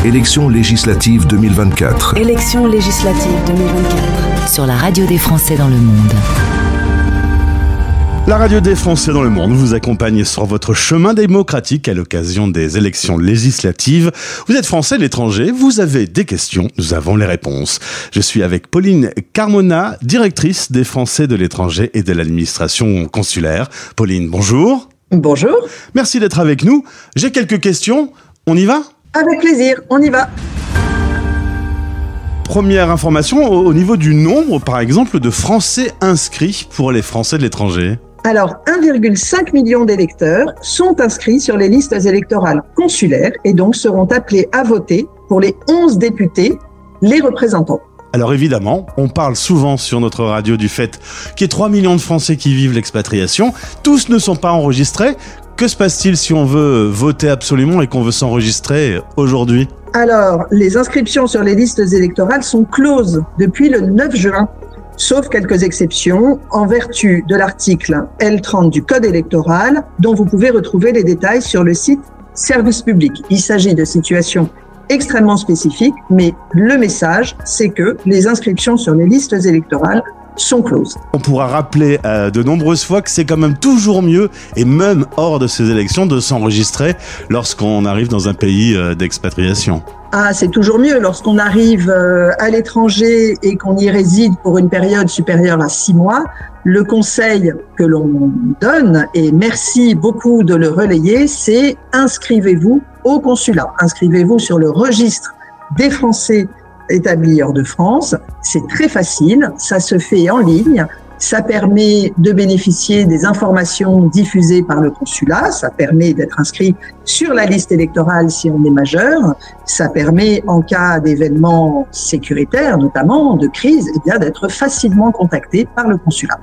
Élections législatives 2024. Élections législatives 2024. Sur la radio des Français dans le monde. La radio des Français dans le monde vous accompagne sur votre chemin démocratique à l'occasion des élections législatives. Vous êtes Français de l'étranger, vous avez des questions, nous avons les réponses. Je suis avec Pauline Carmona, directrice des Français de l'étranger et de l'administration consulaire. Pauline, bonjour. Bonjour. Merci d'être avec nous. J'ai quelques questions. On y va ? Avec plaisir, on y va. Première information, au niveau du nombre, par exemple, de Français inscrits pour les Français de l'étranger. Alors, 1,5 million d'électeurs sont inscrits sur les listes électorales consulaires et donc seront appelés à voter pour les 11 députés, les représentants. Alors évidemment, on parle souvent sur notre radio du fait qu'il y a 3 millions de Français qui vivent l'expatriation. Tous ne sont pas enregistrés. Que se passe-t-il si on veut voter absolument et qu'on veut s'enregistrer aujourd'hui ? Alors, les inscriptions sur les listes électorales sont closes depuis le 9 juin. Sauf quelques exceptions, en vertu de l'article L30 du Code électoral, dont vous pouvez retrouver les détails sur le site Service public. Il s'agit de situations extrêmement spécifiques, mais le message, c'est que les inscriptions sur les listes électorales sont closes. On pourra rappeler de nombreuses fois que c'est quand même toujours mieux, et même hors de ces élections, de s'enregistrer lorsqu'on arrive dans un pays d'expatriation. Ah, c'est toujours mieux lorsqu'on arrive à l'étranger et qu'on y réside pour une période supérieure à 6 mois. Le conseil que l'on donne, et merci beaucoup de le relayer, c'est inscrivez-vous au consulat. Inscrivez-vous sur le registre des Français établis hors de France. C'est très facile, ça se fait en ligne. Ça permet de bénéficier des informations diffusées par le consulat. Ça permet d'être inscrit sur la liste électorale si on est majeur. Ça permet, en cas d'événements sécuritaires, notamment de crise, eh bien, d'être facilement contacté par le consulat.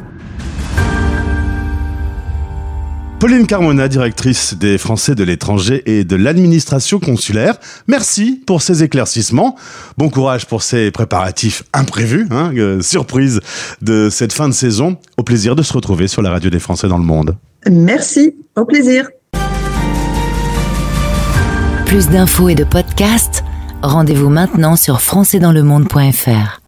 Pauline Carmona, directrice des Français de l'étranger et de l'administration consulaire. Merci pour ces éclaircissements. Bon courage pour ces préparatifs imprévus, surprise de cette fin de saison. Au plaisir de se retrouver sur la radio des Français dans le monde. Merci, au plaisir. Plus d'infos et de podcasts, rendez-vous maintenant sur françaisdanslemonde.fr.